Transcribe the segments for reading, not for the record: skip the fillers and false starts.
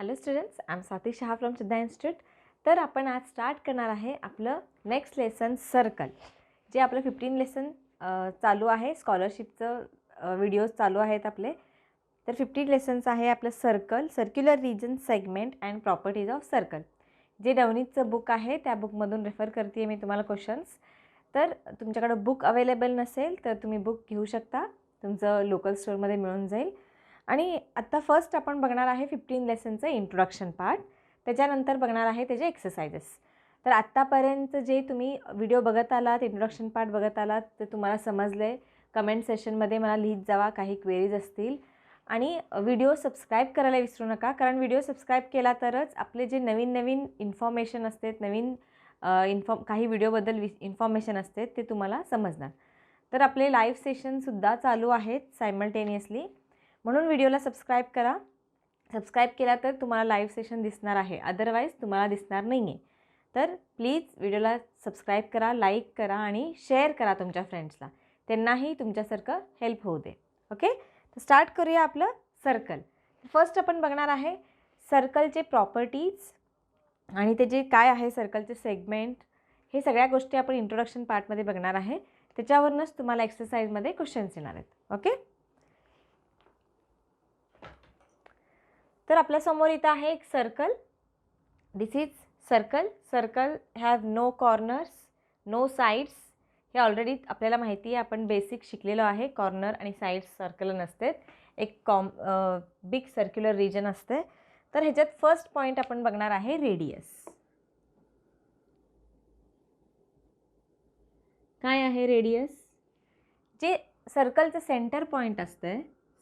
Hello students, I am Swati Shah from Siddha institute. तर आपण आज स्टार्ट करणार आहे आपलं नेक्स्ट लेसन सर्कल, जे आपलं 15 लेसन चालू आहे. स्कॉलरशिपचं व्हिडिओज चालू आहेत आपले. तर 15 लेसन्स आहे आपलं circle, circular region, segment and properties of circle. जे नवनीतचं बुक आहे त्या बुकमधून रेफर करते मी तुम्हाला क्वेश्चन्स. तर तुमच्याकडं बुक अवेलेबल नसेल तर तुम्ही बुक घेऊ शकता, तुमचं लोकल स्टोअरमध्ये मिळून जाईल. आणि आत्ता फर्स्ट आपण बघणार आहे 15 लेसनचं इंट्रोडक्शन पार्ट. त्याच्यानंतर बघणार आहे त्याचे एक्सरसाइजेस. तर आत्तापर्यंत जे तुम्ही व्हिडिओ बघत आलात, इंट्रोडक्शन पार्ट बघत आलात, ते तुम्हाला समजले. कमेंट सेशनमध्ये मला लिहित जावा काही क्वेरीज असतील. आणि व्हिडिओ सबस्क्राईब करायला विसरू नका, कारण व्हिडिओ सबस्क्राईब केला तरच आपले जे नवीन नवीन इन्फॉर्मेशन असते, नवीन काही व्हिडिओबद्दल इन्फॉर्मेशन असते ते तुम्हाला समजणार. तर आपले लाईव्ह सेशनसुद्धा चालू आहेत सायमल्टेनियसली, म्हणून व्हिडिओला सबस्क्राईब करा. सबस्क्राईब केला तर तुम्हाला लाईव्ह सेशन दिसणार आहे, अदरवाईज तुम्हाला दिसणार नाही आहे. तर प्लीज व्हिडिओला सबस्क्राईब करा, लाईक करा आणि शेअर करा तुमच्या फ्रेंड्सला, त्यांनाही तुमच्यासारखं हेल्प होऊ दे. ओके, तर स्टार्ट करूया आपलं सर्कल. फर्स्ट आपण बघणार आहे सर्कलचे प्रॉपर्टीज आणि त्याचे काय आहे, सर्कलचे सेगमेंट. हे सगळ्या गोष्टी आपण इंट्रोडक्शन पार्टमध्ये बघणार आहे. त्याच्यावरूनच तुम्हाला एक्सरसाइजमध्ये क्वेश्चन्स येणार आहेत. ओके, तर आपल्यासमोर इथं आहे एक circle. This is circle. Circle have no corners, no sides. हे ऑलरेडी आपल्याला माहिती आहे, आपण बेसिक शिकलेलो आहे. कॉर्नर आणि साईड्स सर्कल नसते, एक बिग सर्क्युलर रिजन असते. तर ह्याच्यात फर्स्ट पॉईंट आपण बघणार आहे रेडियस. काय आहे रेडियस? जे सर्कलचं सेंटर पॉईंट असतं,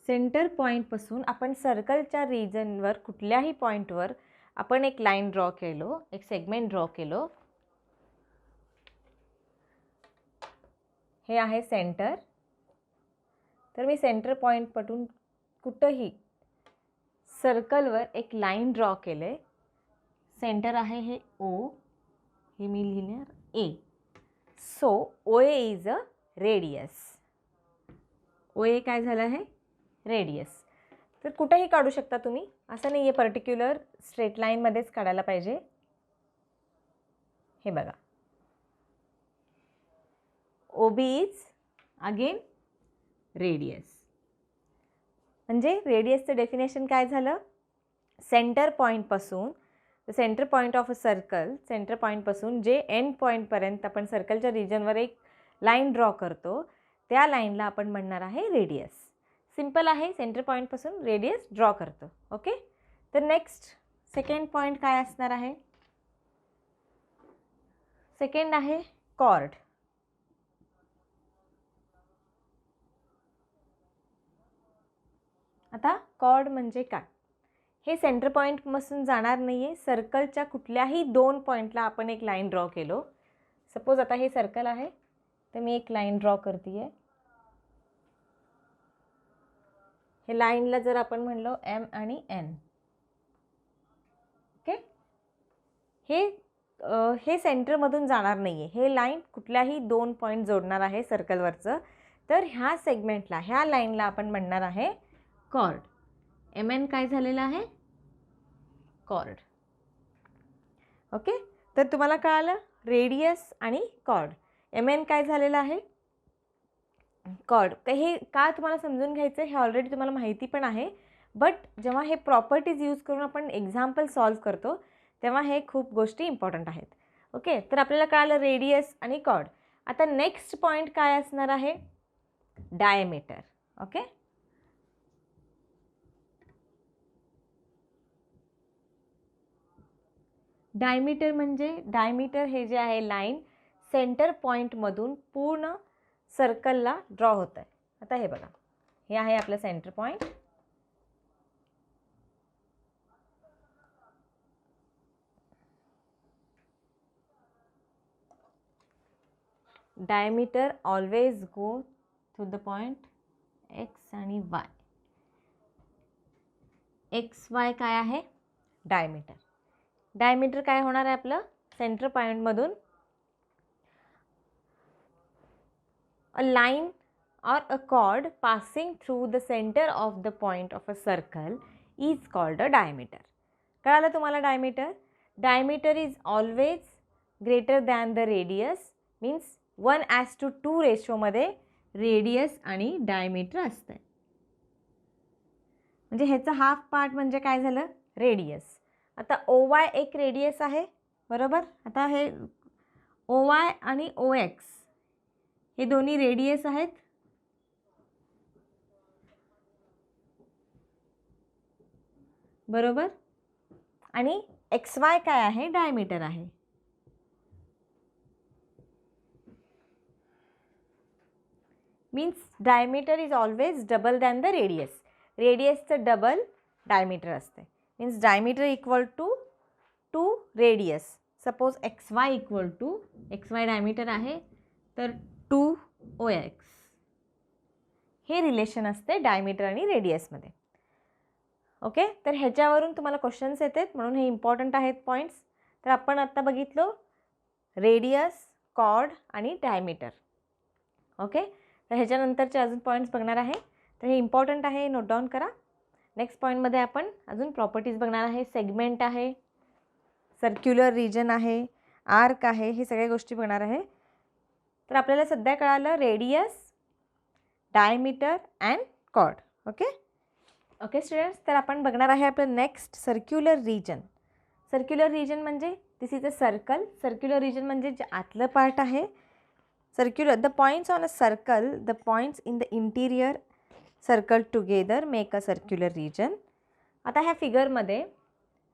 सेंटर पॉईंटपासून आपण सर्कलच्या रिजनवर कुठल्याही पॉईंटवर आपण एक लाईन ड्रॉ केलो, एक सेगमेंट ड्रॉ केलो. हे आहे सेंटर. तर मी सेंटर पॉईंटपासून कुठंही सर्कलवर एक लाईन ड्रॉ केले. सेंटर आहे हे ओ, हे मी लिहिणार A. So O A is a radius. O A काय झालं आहे? रेडियस. तर कुठेही काढू शकता तुम्ही, असं नाही आहे पर्टिक्युलर स्ट्रेट लाईनमध्येच काढायला पाहिजे. हे बघा, O B is again radius. म्हणजे रेडियसचं डेफिनेशन काय झालं? सेंटर पॉईंटपासून, centre point of a circle, सेंटर पॉईंटपासून जे एंड पॉईंटपर्यंत आपण सर्कलच्या रिजनवर एक लाईन ड्रॉ करतो, त्या लाईनला आपण म्हणणार आहे रेडियस. सिंपल आहे, सेंटर पॉईंटपासून रेडियस ड्रॉ करतो. ओके, तर नेक्स्ट सेकंड पॉईंट काय असणार आहे? सेकंड आहे कॉर्ड. आता कॉर्ड म्हणजे काय? हे सेंटर पॉईंटपासून जाणार नाही आहे. सर्कलच्या कुठल्याही दोन पॉईंटला आपण एक लाईन ड्रॉ केलो. सपोज आता हे सर्कल आहे, तर मी एक लाईन ड्रॉ करते आहे. हे लाईनला जर आपण म्हणलो एम आणि एन, ओके, हे सेंटरमधून जाणार नाही आहे. हे लाईन कुठल्याही दोन पॉईंट जोडणार आहे सर्कलवरचं. तर ह्या सेगमेंटला, ह्या लाईनला आपण म्हणणार आहे कॉर्ड. एम एन काय झालेलं आहे? कॉर्ड. ओके, तर तुम्हाला कळालं रेडियस आणि कॉर्ड. एम एन काय झालेलं आहे? कॉर्ड. हे का तुम्हाला समजून घ्यायचं हे ऑलरेडी तुम्हाला माहिती पण आहे, बट जेव्हा हे प्रॉपर्टीज यूज करून आपण एक्झाम्पल सॉल्व करतो तेव्हा हे खूप गोष्टी इम्पॉर्टंट आहेत. ओके, तर आपल्याला कळालं रेडियस आणि कॉर्ड. आता नेक्स्ट पॉईंट काय असणार आहे? डायमीटर. ओके, डायमीटर म्हणजे, डायमीटर हे जे आहे लाईन सेंटर पॉईंटमधून पूर्ण सर्कलला ड्रॉ होत आहे. आता हे बघा, हे आहे आपलं centre point. Diameter always go to the point X आणि वाय. एक्स वाय काय आहे? डायमीटर. डायमीटर काय होणार आहे आपलं? सेंटर पॉईंटमधून a line or a chord passing through the center of the point of a circle is called a diameter. कळालं तुम्हाला diameter? Diameter is always greater than the radius, means 1:2 रेशोमध्ये radius आणि diameter असतं. म्हणजे ह्याचा half part म्हणजे काय झालं? रेडियस. आता OY एक रेडियस आहे, बरोबर. आता हे OY आणि OX हे दोन्ही रेडियस आहेत. बरोबर. आणि XY काय आहे? डायमीटर आहे. Means diameter is always double than the radius. रेडियसचं डबल डायमीटर असते. Means diameter equal to radius. Suppose XY equal to, XY diameter आहे तर 2OX हे रिलेशन असते डायमीटर आणि रेडियसमध्ये. ओके, तर ह्याच्यावरून तुम्हाला क्वेश्चन्स येतात, म्हणून हे इम्पॉर्टंट आहेत पॉईंट्स. तर आपण आत्ता बघितलो रेडियस, कॉर्ड आणि डायमीटर. ओके, तर ह्याच्यानंतरचे अजून पॉईंट्स बघणार आहे. तर हे इम्पॉर्टंट आहे, नोट डाऊन करा. नेक्स्ट पॉईंटमध्ये आपण अजून प्रॉपर्टीज बघणार आहे. सेगमेंट आहे, सर्क्युलर रिजन आहे, आर्क आहे, हे सगळ्या गोष्टी बघणार आहे. तर आपल्याला सध्या कळालं radius, diameter and chord. Okay students, तर आपण बघणार आहे आपलं next circular region. Circular region म्हणजे this is a circle. Circular region म्हणजे जे आतलं पार्ट आहे. Circular, the points on a circle, the points in the interior circle together make a circular region. आता ह्या फिगरमध्ये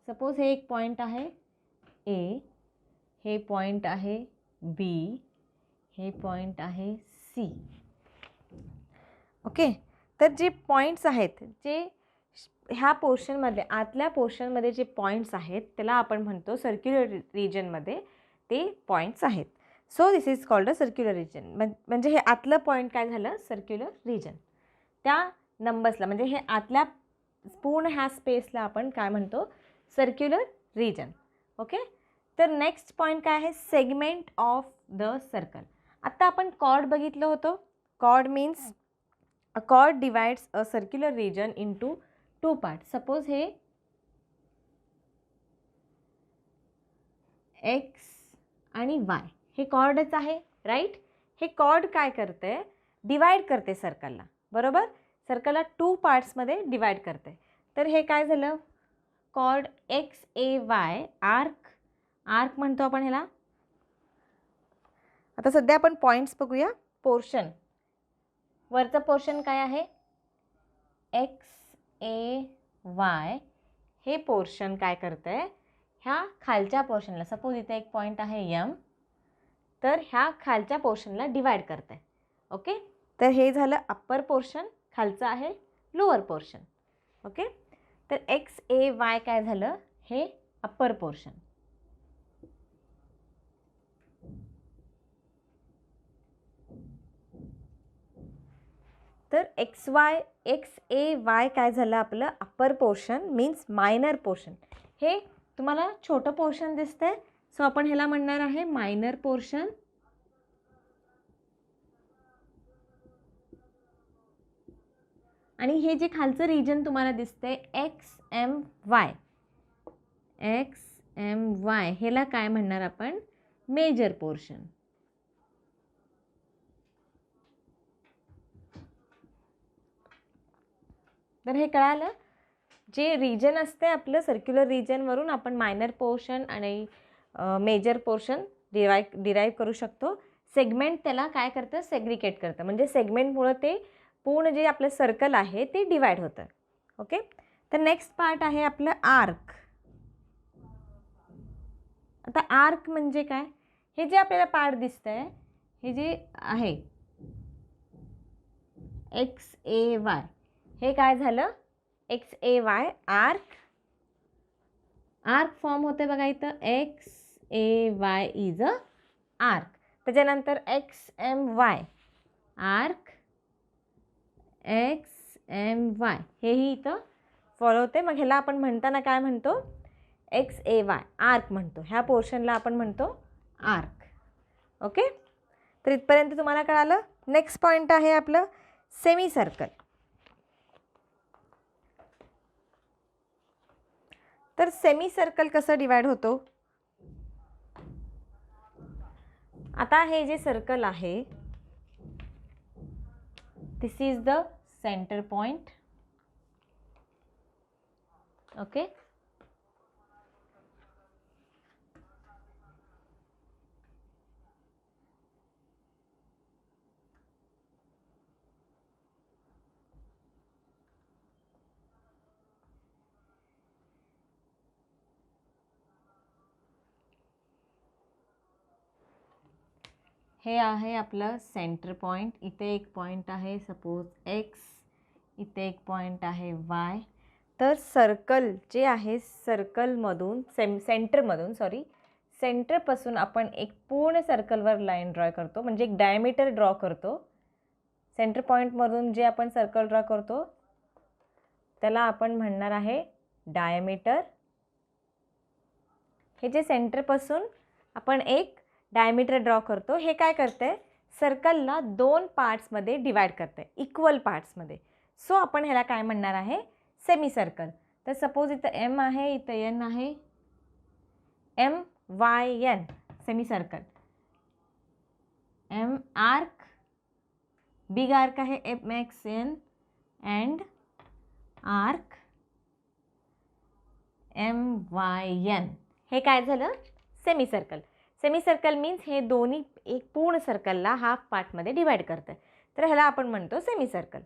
सपोज हे एक पॉईंट आहे A, हे पॉईंट आहे B, हे पॉईंट आहे C. ओके, तर जे पॉईंट्स आहेत, जे ह्या पोर्शनमध्ये, आतल्या पोर्शनमध्ये जे पॉईंट्स आहेत त्याला आपण म्हणतो सर्क्युलर रिजनमध्ये ते पॉईंट्स आहेत. So this is called a circular region. म्हणजे हे आतलं पॉईंट काय झालं? Circular region. त्या नंबर्सला म्हणजे हे आतल्या पूर्ण ह्या स्पेसला आपण काय म्हणतो? Circular region. ओके, तर नेक्स्ट पॉईंट काय आहे? Segment of the circle. आत्ता आपण कॉर्ड बघितलं होतं. Chord means a chord divides a circular region into 2 part. Suppose हे X आणि Y हे कॉर्डच आहे, राईट. हे कॉर्ड काय करते? डिवाइड करते सर्कलला, बरोबर. सर्कलला 2 पार्ट्समध्ये डिवाइड करते. तर हे काय झालं? Cord XAY arc. आर्क म्हणतो आपण ह्याला. आता सध्या आपण पॉईंट्स बघूया. पोर्शन, वरचं पोर्शन काय आहे? XAY हे पोर्शन काय करते? ह्या खालच्या पोर्शनला, सपोज इथे एक पॉईंट आहे M, तर ह्या खालच्या पोर्शनला डिवाइड करते. ओके, तर हे झालं अप्पर पोर्शन, खालचं आहे लोअर पोर्शन. ओके, तर XAY काय झालं? हे अप्पर पोर्शन. तर XAY काय झालं? आपलं upper portion means minor portion. हे तुम्हाला छोटं पोर्शन दिसतंय, सो आपण ह्याला म्हणणार आहे मायनर पोर्शन. आणि हे जे खालचं रिजन तुम्हाला दिसतंय XMY ह्याला काय म्हणणार आपण? Major portion. तर हे कळालं. जे रिजन असते आपलं सर्क्युलर रिजनवरून आपण मायनर पोर्शन आणि मेजर पोर्शन डिराईव्ह करू शकतो. सेगमेंट त्याला काय करतं? सेग्रिकेट करतं. म्हणजे सेगमेंटमुळं ते पूर्ण जे आपलं सर्कल आहे ते डिवाइड होतं. ओके, तर नेक्स्ट पार्ट आहे आपलं आर्क. आता आर्क म्हणजे काय? हे जे आपल्याला पार्ट दिसतंय, हे जे आहे XAY, हे काय झालं? XAY arc. आर्क फॉर्म होते बघा इथं. XAY is a arc. त्याच्यानंतर XMY आर्क. XMY हेही इथं फॉलो होते. मग ह्याला आपण म्हणताना काय म्हणतो? XAY आर्क म्हणतो. ह्या पोर्शनला आपण म्हणतो आर्क. ओके, तर इथपर्यंत तुम्हाला कळालं. नेक्स्ट पॉईंट आहे आपलं सेमी सर्कल. तर सेमी सर्कल कसं डिवाइड होतो? आता हे जे सर्कल आहे, this is the centre point. Okay. हे आहे आपलं सेंटर पॉइंट. इथे एक पॉइंट आहे सपोज एक्स, इथे एक पॉइंट आहे वाय. तर सर्कल जे आहे सर्कलमधून सेंटरपासून आपण एक पूर्ण सर्कलवर लाईन ड्रॉ करतो, म्हणजे एक डायमीटर ड्रॉ करतो. सेंटर पॉईंटमधून जे आपण सर्कल ड्रॉ करतो त्याला आपण म्हणणार आहे डायमीटर. हे जे सेंटरपासून आपण एक डायमीटर ड्रॉ करतो, हे काय करते, सर्कलला 2 पार्ट्समध्ये डिवाइड करते, इक्वल पार्ट्समध्ये. सो आपण ह्याला काय म्हणणार आहे, सेमी सर्कल. तर सपोज इथं एम आहे, इथं एन आहे, M Y N, semi circle. M arc, big arc आहे M X N, and arc M Y N. हे काय झालं, semi circle. Semi circle means हे दोन्ही एक पूर्ण सर्कलला हाफ पार्टमध्ये डिवाइड करतं, तर ह्याला आपण म्हणतो सेमी सर्कल.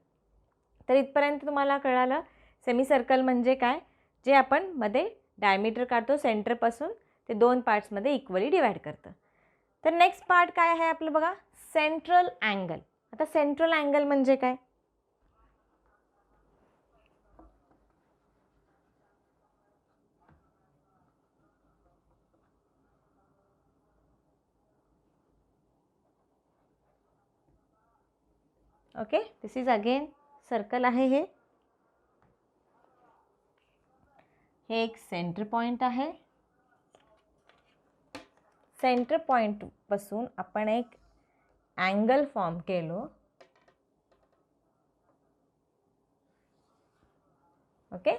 तर इथपर्यंत तुम्हाला कळालं सेमी सर्कल म्हणजे काय, जे आपण मध्ये डायमीटर काढतो सेंटरपासून, ते 2 पार्ट्समध्ये इक्वली डिवाइड करतं. तर नेक्स्ट पार्ट काय आहे आपलं बघा, सेंट्रल अँगल. आता सेंट्रल अँगल म्हणजे काय, okay. This is again circle आहे. हे एक सेंटर पॉइंट आहे. सेंटर पॉइंटपासून आपण एक अँगल फॉर्म केलो. ओके.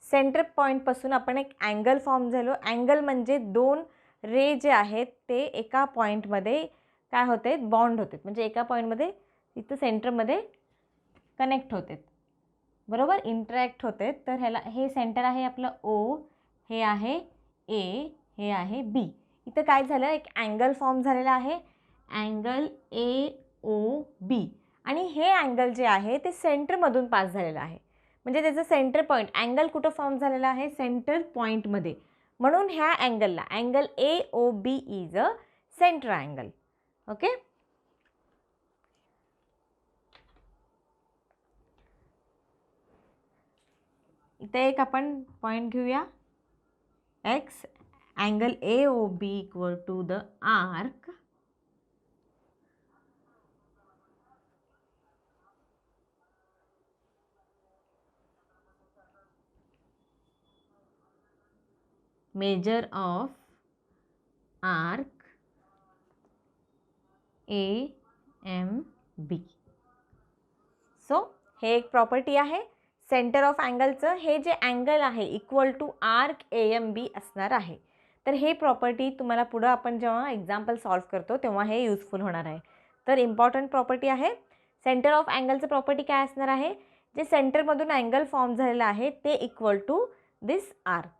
सेंटर पॉईंटपासून आपण एक अँगल फॉर्म झालो. अँगल म्हणजे 2 रे जे आहेत ते एका पॉईंटमध्ये काय होते, बॉन्ड होते, म्हणजे एका पॉईंटमध्ये इथं सेंटरमध्ये कनेक्ट होते, बरोबर, इंटरॅक्ट होते. तर ह्याला हे सेंटर आहे आपलं ओ, हे आहे ए, हे आहे बी. इथं काय झालं, एक अँगल फॉर्म झालेला आहे, अँगल ए ओ बी. आणि हे अँगल जे आहे ते सेंटरमधून पास झालेलं आहे, म्हणजे त्याचं सेंटर पॉईंट, अँगल कुठं फॉर्म झालेला आहे, सेंटर पॉईंटमध्ये. म्हणून ह्या अँगलला angle A O B is a centre angle. Okay. इथे एक आपण पॉईंट घेऊया, X, angle A O B equal to the arc measure of arc AMB. So हे एक प्रॉपर्टी आहे सेंटर ऑफ अँगलचं. हे जे अँगल आहे इक्वल टू आर्क AMB असणार आहे. तर हे प्रॉपर्टी तुम्हाला पुढं आपण जेव्हा एक्झाम्पल सॉल्व करतो तेव्हा हे युजफुल होणार आहे. तर इम्पॉर्टंट प्रॉपर्टी आहे. सेंटर ऑफ अँगलचं प्रॉपर्टी काय असणार आहे, जे सेंटरमधून अँगल फॉर्म झालेलं आहे ते equal to this arc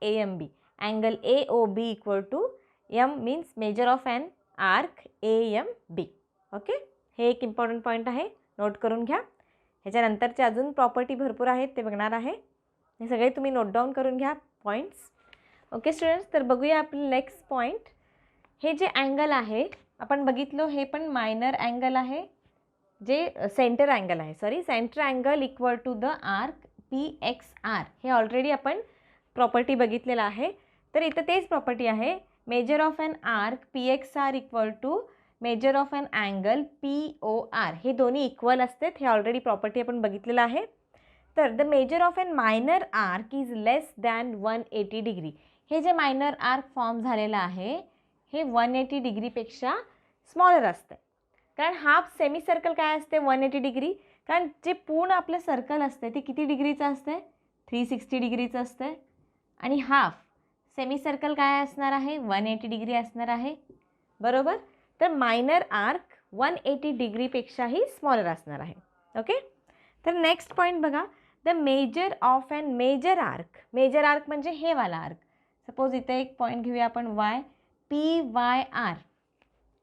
AMB. Angle AOB equal to M means measure of an arc AMB. Okay. हे एक इम्पॉर्टंट पॉईंट आहे, नोट करून घ्या. ह्याच्यानंतरचे अजून प्रॉपर्टी भरपूर आहेत ते बघणार आहे. हे सगळे तुम्ही नोट डाऊन करून घ्या पॉईंट्स. ओके स्टुडंट्स, तर बघूया आपलं नेक्स्ट पॉईंट. हे जे अँगल आहे आपण बघितलो, हे पण मायनर अँगल आहे, जे सेंटर अँगल आहे, centre angle equal to the arc PXR. हे ऑलरेडी आपण प्रॉपर्टी बघितलेला आहे. तर इथं तेच प्रॉपर्टी आहे, measure of an arc PXR equal to measure of an angle POR. हे दोन्ही इक्वल असतात, हे ऑलरेडी प्रॉपर्टी आपण बघितलेलं आहे. तर the measure of an minor arc is less than 180 degree. हे जे मायनर आर्क फॉर्म झालेलं आहे हे 180 डिग्रीपेक्षा स्मॉलर असतं. कारण हाफ सेमी सर्कल काय असते, 180 डिग्री. कारण जे पूर्ण आपलं सर्कल असते ते किती डिग्रीचं असते, 360 डिग्रीचं असते. आणि हाफ सेमी सर्कल काय असणार आहे 180 डिग्री असणार आहे बरोबर. तर मायनर आर्क 180 डिग्रीपेक्षाही स्मॉलर असणार आहे. ओके. तर नेक्स्ट पॉईंट बघा, the measure of and major arc. Major arc म्हणजे हे वाला आर्क. सपोज इथे एक पॉईंट घेऊया आपण वाय, PYR.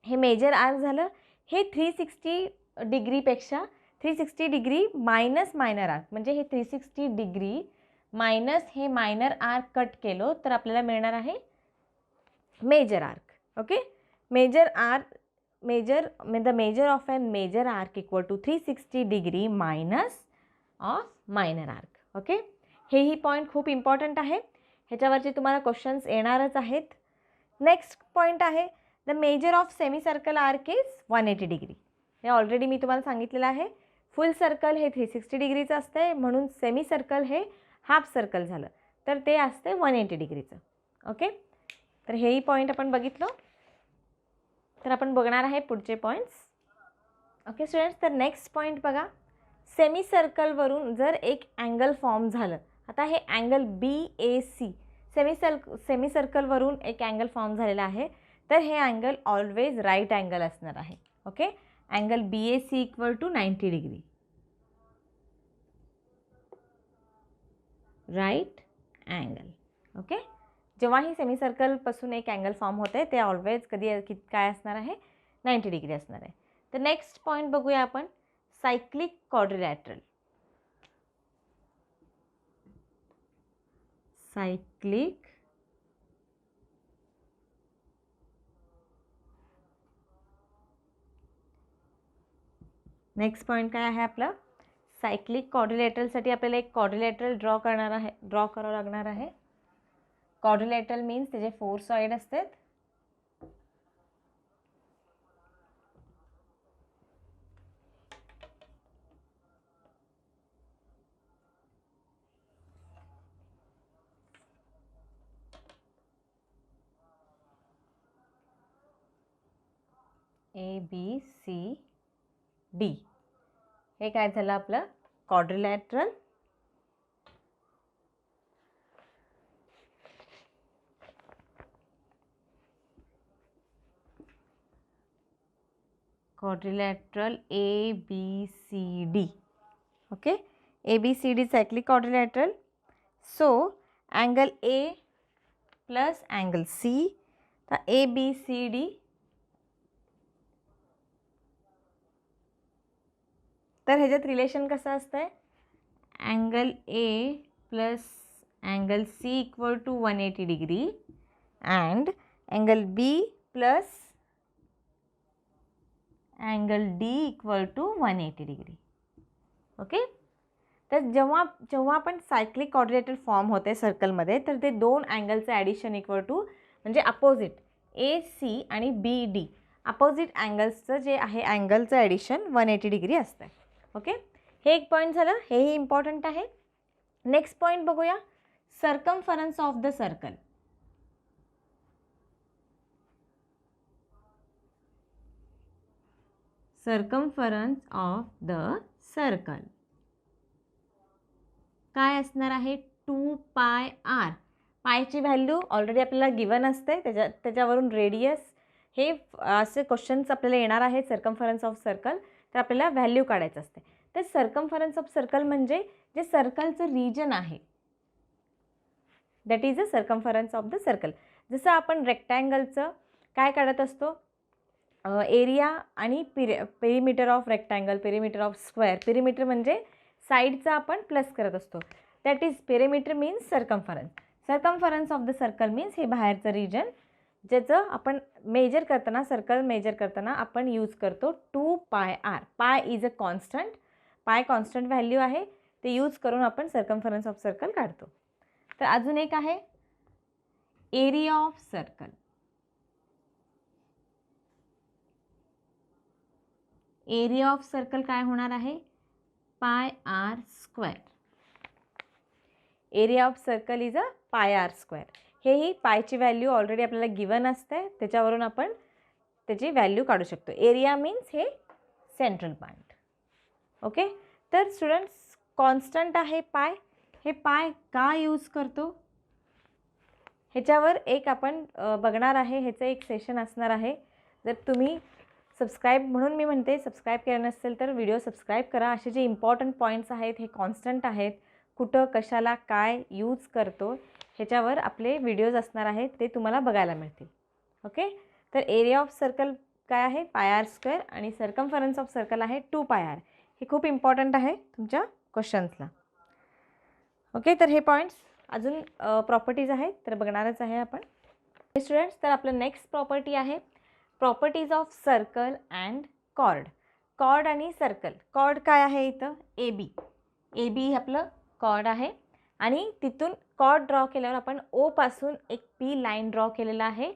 हे मेजर आर्क झालं. हे 360 डिग्रीपेक्षा 360 डिग्री मायनस मायनर आर्क म्हणजे हे 360 डिग्री मायनस हे मायनर आर्क कट केलो तर आपल्याला मिळणार आहे major arc. Okay. Major arc the measure of a major arc equal to 360 degree minus of minor arc. Okay. हेही पॉईंट खूप इम्पॉर्टंट आहे. ह्याच्यावरचे तुम्हाला क्वेश्चन्स येणारच आहेत. नेक्स्ट पॉईंट आहे the measure of semi circle arc is 180 degree. हे already मी तुम्हाला सांगितलेलं आहे. फुल सर्कल हे 360 डिग्रीचं असतं म्हणून सेमी सर्कल हे हाफ सर्कल झालं तर ते असते 180 डिग्रीचं. ओके. तर हेही पॉईंट आपण बघितलं. तर आपण बघणार आहे पुढचे पॉईंट्स. Okay students. तर नेक्स्ट पॉईंट बघा, सेमी सर्कलवरून जर एक अँगल फॉर्म झालं. आता हे अँगल BAC सेमी सर्कलवरून एक अँगल फॉर्म झालेला आहे तर हे अँगल ऑलवेज राईट अँगल असणार आहे. Okay. Angle BAC equal to 90 degree right angle. Okay. जेव्हाही सेमी सर्कलपासून एक अँगल फॉर्म होते ते ऑलवेज काय असणार आहे 90 डिग्री असणार आहे. तर नेक्स्ट पॉईंट बघूया आपण, cyclic quadrilateral. Cyclic next point काय आहे आपलं, सायक्लिक क्वाड्रिलॅटरलसाठी आपल्याला एक क्वाड्रिलॅटरल ड्रॉ करावं लागणार आहे. क्वाड्रिलॅटरल मीन्स त्याचे 4 साईड असतात. ABCD. हे काय झालं आपलं quadrilateral. Quadrilateral ABCD. Okay. ABCD cyclic quadrilateral. So angle A plus angle C. तर ABCD तर ह्याच्यात रिलेशन कसं असतं आहे, angle A plus angle C equal to 180 degree and angle B plus angle D equal to 180 degree. Okay. तर जेव्हा आपण cyclic quadrilateral form होते सर्कलमध्ये तर ते दोन अँगलचं ॲडिशन इक्वल टू म्हणजे अपोजिट AC आणि BD अपोजिट अँगल्सचं जे आहे अँगलचं ॲडिशन 180 डिग्री असतं. ओके. हे एक पॉईंट झालं. हेही इम्पॉर्टंट आहे. नेक्स्ट पॉईंट बघूया, circumference of the circle. Circumference of the circle काय असणार आहे 2πr. पायची व्हॅल्यू ऑलरेडी आपल्याला गिवन असते. त्याच्यावरून रेडियस हे असे क्वेश्चन्स आपल्याला येणार आहेत. सर्कमफरन्स ऑफ सर्कल तर आपल्याला व्हॅल्यू काढायचं असते. तर सर्कमफरन्स ऑफ सर्कल म्हणजे जे सर्कलचं रिजन आहे that is a circumference of the circle. जसं आपण रेक्टँगलचं काय काढत असतो एरिया आणि perimeter of rectangle, perimeter of square. Perimeter म्हणजे साईडचा आपण प्लस करत असतो. That is perimeter means circumference. Circumference of the circle means हे बाहेरचं रिजन ज्याचं आपण मेजर करताना सर्कल मेजर करताना आपण यूज करतो 2πr. पाय इज अ कॉन्स्टंट. पाय कॉन्स्टंट व्हॅल्यू आहे ते यूज करून आपण सर्कमफरन्स ऑफ सर्कल काढतो. तर अजून एक आहे area of circle. Area of circle काय होणार आहे πr². Area of circle is a πr². हेही पायची व्हॅल्यू ऑलरेडी आपल्याला गिवन असते त्याच्यावरून आपण त्याची व्हॅल्यू काढू शकतो. एरिया मीन्स हे सेंट्रल पॉईंट. ओके. तर स्टुडंट्स कॉन्स्टंट आहे पाय. हे पाय का यूज करतो ह्याच्यावर एक आपण बघणार आहे, ह्याचं एक सेशन असणार आहे. जर तुम्ही सबस्क्राईब, म्हणून मी म्हणते सबस्क्राईब केलं नसेल तर व्हिडिओ सबस्क्राईब करा. असे जे इम्पॉर्टंट पॉईंट्स आहेत हे कॉन्स्टंट आहेत, कुठं कशाला काय यूज करतो ह्याच्यावर आपले व्हिडिओज असणार आहेत, ते तुम्हाला बघायला मिळतील. ओके, तर एरिया ऑफ सर्कल काय आहे πr² आणि सर्कम्फरन्स ऑफ सर्कल आहे 2πr. हे खूप इम्पॉर्टंट आहे तुमच्या क्वेश्चन्सला. ओके, तर हे पॉईंट्स अजून प्रॉपर्टीज आहेत तर बघणारच आहे आपण. स्टुडंट्स, तर आपलं नेक्स्ट प्रॉपर्टी आहे properties of circle and chord. Chord आणि सर्कल. कॉर्ड काय आहे इथं ए बी आपलं कॉर्ड आहे आणि तिथून कॉर्ड ड्रॉ केल्यावर आपण ओ पासून एक पी लाईन ड्रॉ केलेला आहे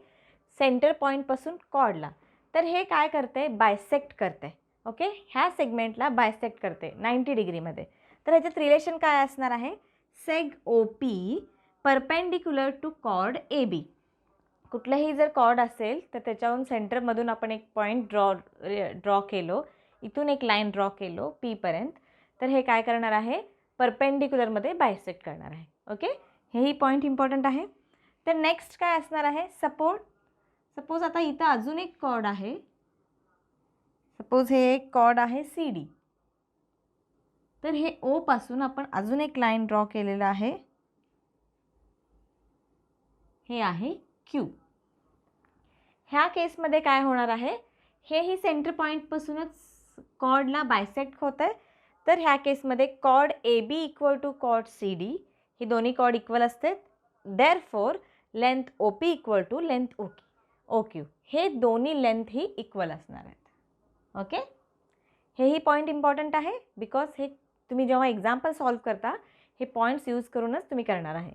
सेंटर पॉईंटपासून कॉर्डला. तर हे काय करते, बायसेक्ट करते. ओके, ह्या सेगमेंटला बायसेक्ट करते 90 डिग्रीमध्ये. तर ह्याच्यात रिलेशन काय असणार आहे, seg O P perpendicular to chord A B. कुठलंही जर कॉर्ड असेल तर त्याच्याहून सेंटरमधून आपण एक पॉईंट ड्रॉ केलो, इथून एक लाईन ड्रॉ केलो पीपर्यंत, तर हे काय करणार आहे, परपेंडिक्युलरमध्ये बायसेक्ट करणार आहे. ओके, हेही पॉईंट इम्पॉर्टंट आहे. तर नेक्स्ट काय असणार आहे, सपोज आता इथं अजून एक कॉर्ड आहे. सपोज हे एक कॉर्ड आहे सी डी. तर हे ओ पासून आपण अजून एक लाईन ड्रॉ केलेलं आहे, हे आहे क्यू. ह्या केसमध्ये काय होणार आहे, हेही सेंटर पॉईंटपासूनच कॉर्डला बायसेक्ट होत आहे. तर ह्या केसमध्ये chord A B equal to chord C D, ही दोन्ही कॉर्ड इक्वल असते. Therefore length O P equal to length O Q. हे दोन्ही लेंथ ही इक्वल असणार आहेत. ओके, हेही पॉईंट इम्पॉर्टंट आहे बिकॉज हे तुम्ही जेव्हा एक्झाम्पल सॉल्व करता हे पॉईंट्स यूज करूनच तुम्ही करणार आहे.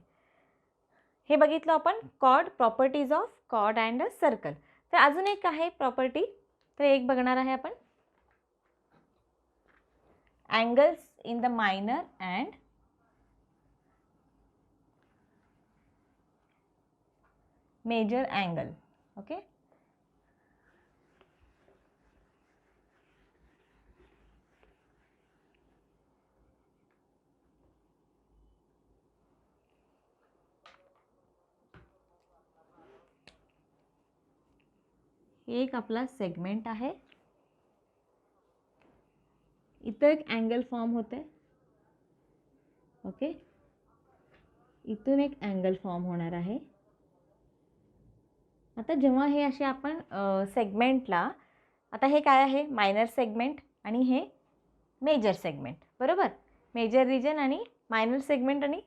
हे बघितलं आपण chord, properties of chord and a circle. तर अजून एक आहे प्रॉपर्टी, तर एक बघणार आहे आपण angles in the minor and major angle. Okay, एक आपला सेगमेंट आहे, इथं एक अँगल फॉर्म होते. ओके, इथून एक अँगल फॉर्म होणार आहे. आता जेव्हा हे असे आपण सेगमेंटला, आता हे काय आहे, मायनर सेगमेंट आणि हे मेजर सेगमेंट, बरोबर. मेजर रिजन आणि मायनर सेगमेंट आणि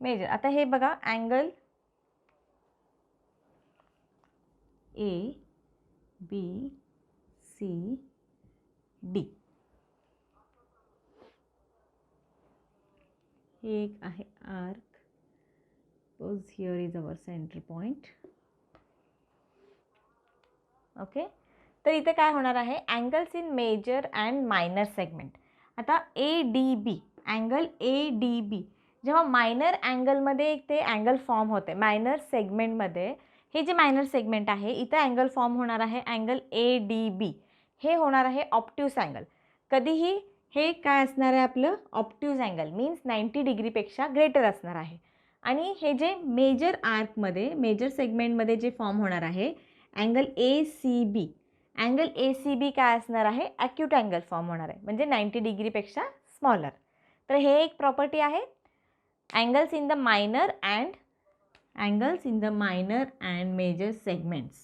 मेजर. आता हे बघा, angle A B C D, हे एक आहे arc. Suppose here is our centre point. Okay, तर इथे काय होणार आहे, angles in major and minor segment. आता A D B, angle A D B जेव्हा मायनर अँगलमध्ये ते अँगल फॉर्म होते, मायनर सेगमेंटमध्ये हे जे मायनर सेगमेंट आहे इथं अँगल फॉर्म होणार आहे अँगल ए डी बी. हे होणार आहे ऑप्ट्यूस अँगल. कधीही हे काय असणार आहे आपलं, ऑप्ट्यूस अँगल मीन्स 90 डिग्रीपेक्षा ग्रेटर असणार आहे. आणि हे जे मेजर आर्कमध्ये, मेजर सेगमेंटमध्ये जे फॉर्म होणार आहे angle A C B, angle A C B काय असणार आहे, ॲक्यूट अँगल फॉर्म होणार आहे, म्हणजे 90 डिग्रीपेक्षा स्मॉलर. तर हे एक प्रॉपर्टी आहे angles in the minor and major segments.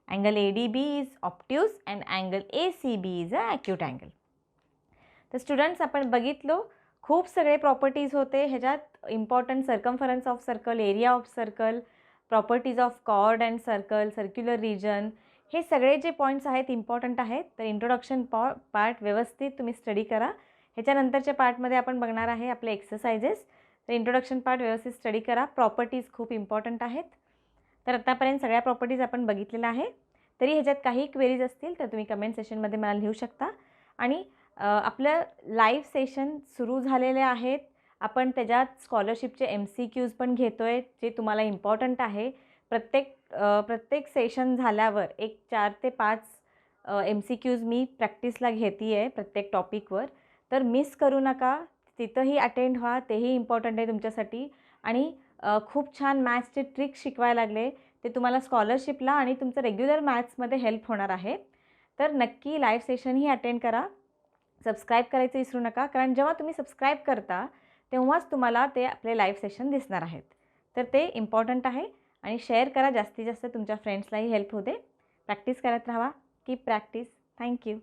Angle A D B is obtuse and angle A C B is a acute angle. तर स्टुडंट्स, आपण बघितलो खूप सगळे प्रॉपर्टीज होते ह्याच्यात. Important circumference of circle, area of circle, properties of chord and circle, circular region, हे सगळे जे पॉईंट्स आहेत इम्पॉर्टंट आहेत. तर इंट्रोडक्शन पार्ट व्यवस्थित तुम्ही स्टडी करा. ह्याच्यानंतरच्या पार्टमध्ये आपण बघणार आहे आपले एक्सरसाइजेस. तर इंट्रोडक्शन पार्ट व्यवस्थित स्टडी करा. प्रॉपर्टीज खूप इम्पॉर्टंट आहेत. तर आतापर्यंत सगळ्या प्रॉपर्टीज आपण बघितलेल्या आहे. तरी ह्याच्यात काही क्वेरीज असतील तर तुम्ही कमेंट सेशनमध्ये मला लिहू शकता. आणि आपलं लाईव्ह सेशन सुरू झालेले आहेत. आपण त्याच्यात स्कॉलरशिपचे MCQs पण घेतो आहे, जे तुम्हाला इम्पॉर्टंट आहे. प्रत्येक सेशन झाल्यावर एक 4 ते 5 MCQs मी प्रॅक्टिसला घेते आहे प्रत्येक टॉपिकवर. तर मिस करू नका, तिथंही अटेंड व्हा, तेही इम्पॉर्टंट आहे तुमच्यासाठी. आणि खूप छान मॅथ्सचे ट्रिक्स शिकवायला लागले. ते तुम्हाला स्कॉलरशिपला आणि तुमचं रेग्युलर मॅथ्समध्ये हेल्प होणार आहे. तर नक्की लाईव्ह सेशनही अटेंड करा. सबस्क्राईब करायचं विसरू नका, कारण जेव्हा तुम्ही सबस्क्राईब करता तेव्हाच तुम्हाला ते आपले लाईव्ह सेशन दिसणार आहेत. तर ते इम्पॉर्टंट आहे आणि शेअर करा जास्तीत जास्त, तुमच्या फ्रेंड्सलाही हेल्प होते. प्रॅक्टिस करत राहा. Keep practice. Thank you.